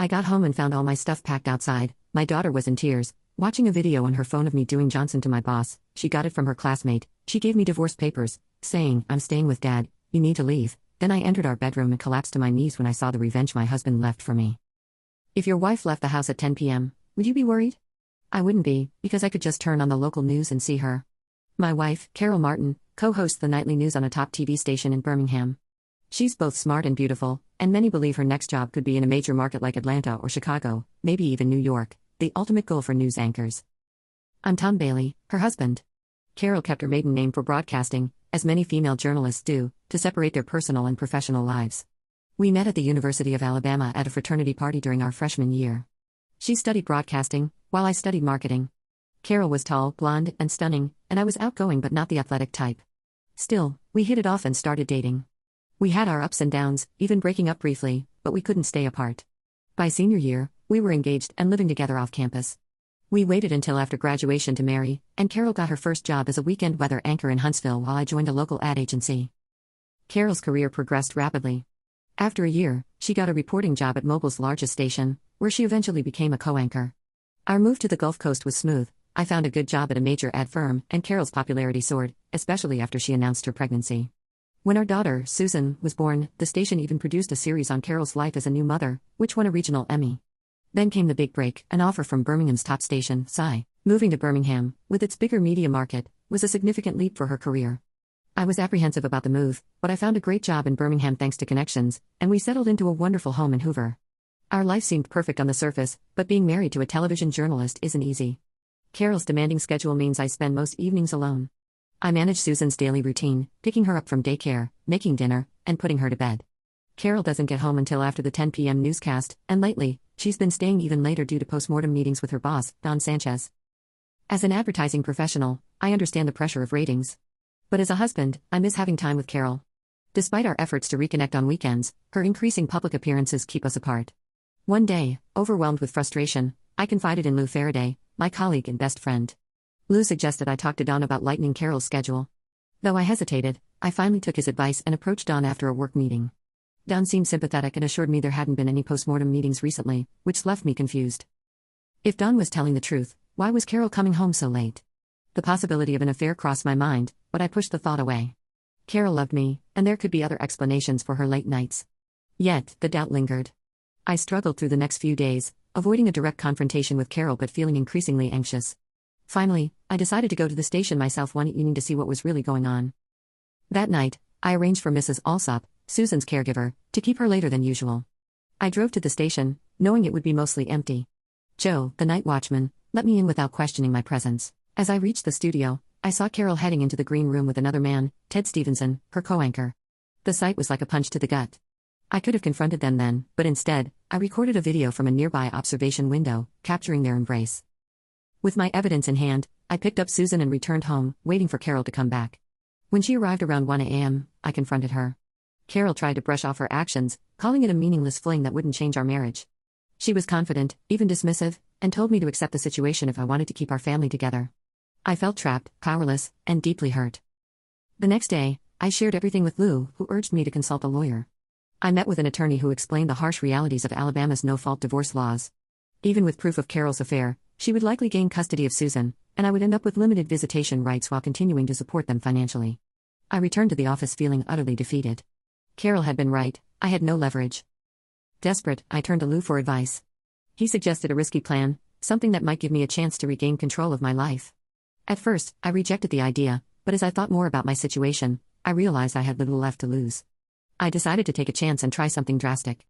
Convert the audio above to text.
I got home and found all my stuff packed outside. My daughter was in tears, watching a video on her phone of me doing Johnson to my boss. She got it from her classmate. She gave me divorce papers, saying, "I'm staying with Dad, you need to leave." Then I entered our bedroom and collapsed to my knees when I saw the revenge my husband left for me. If your wife left the house at 10 p.m., would you be worried? I wouldn't be, because I could just turn on the local news and see her. My wife, Carol Martin, co-hosts the nightly news on a top TV station in Birmingham. She's both smart and beautiful, and many believe her next job could be in a major market like Atlanta or Chicago, maybe even New York, the ultimate goal for news anchors. I'm Tom Bailey, her husband. Carol kept her maiden name for broadcasting, as many female journalists do, to separate their personal and professional lives. We met at the University of Alabama at a fraternity party during our freshman year. She studied broadcasting, while I studied marketing. Carol was tall, blonde, and stunning, and I was outgoing but not the athletic type. Still, we hit it off and started dating. We had our ups and downs, even breaking up briefly, but we couldn't stay apart. By senior year, we were engaged and living together off campus. We waited until after graduation to marry, and Carol got her first job as a weekend weather anchor in Huntsville while I joined a local ad agency. Carol's career progressed rapidly. After a year, she got a reporting job at Mobile's largest station, where she eventually became a co-anchor. Our move to the Gulf Coast was smooth. I found a good job at a major ad firm, and Carol's popularity soared, especially after she announced her pregnancy. When our daughter, Susan, was born, the station even produced a series on Carol's life as a new mother, which won a regional Emmy. Then came the big break. An offer from Birmingham's top station, Sci. Moving to Birmingham, with its bigger media market, was a significant leap for her career. I was apprehensive about the move, but I found a great job in Birmingham thanks to connections, and we settled into a wonderful home in Hoover. Our life seemed perfect on the surface, but being married to a television journalist isn't easy. Carol's demanding schedule means I spend most evenings alone. I manage Susan's daily routine, picking her up from daycare, making dinner, and putting her to bed. Carol doesn't get home until after the 10 p.m. newscast, and lately, she's been staying even later due to postmortem meetings with her boss, Don Sanchez. As an advertising professional, I understand the pressure of ratings. But as a husband, I miss having time with Carol. Despite our efforts to reconnect on weekends, her increasing public appearances keep us apart. One day, overwhelmed with frustration, I confided in Lou Faraday, my colleague and best friend. Lou suggested I talk to Don about lightening Carol's schedule. Though I hesitated, I finally took his advice and approached Don after a work meeting. Don seemed sympathetic and assured me there hadn't been any postmortem meetings recently, which left me confused. If Don was telling the truth, why was Carol coming home so late? The possibility of an affair crossed my mind, but I pushed the thought away. Carol loved me, and there could be other explanations for her late nights. Yet, the doubt lingered. I struggled through the next few days, avoiding a direct confrontation with Carol but feeling increasingly anxious. Finally, I decided to go to the station myself one evening to see what was really going on. That night, I arranged for Mrs. Alsop, Susan's caregiver, to keep her later than usual. I drove to the station, knowing it would be mostly empty. Joe, the night watchman, let me in without questioning my presence. As I reached the studio, I saw Carol heading into the green room with another man, Ted Stevenson, her co-anchor. The sight was like a punch to the gut. I could have confronted them then, but instead, I recorded a video from a nearby observation window, capturing their embrace. With my evidence in hand, I picked up Susan and returned home, waiting for Carol to come back. When she arrived around 1 a.m., I confronted her. Carol tried to brush off her actions, calling it a meaningless fling that wouldn't change our marriage. She was confident, even dismissive, and told me to accept the situation if I wanted to keep our family together. I felt trapped, powerless, and deeply hurt. The next day, I shared everything with Lou, who urged me to consult a lawyer. I met with an attorney who explained the harsh realities of Alabama's no-fault divorce laws. Even with proof of Carol's affair, she would likely gain custody of Susan, and I would end up with limited visitation rights while continuing to support them financially. I returned to the office feeling utterly defeated. Carol had been right, I had no leverage. Desperate, I turned to Lou for advice. He suggested a risky plan, something that might give me a chance to regain control of my life. At first, I rejected the idea, but as I thought more about my situation, I realized I had little left to lose. I decided to take a chance and try something drastic.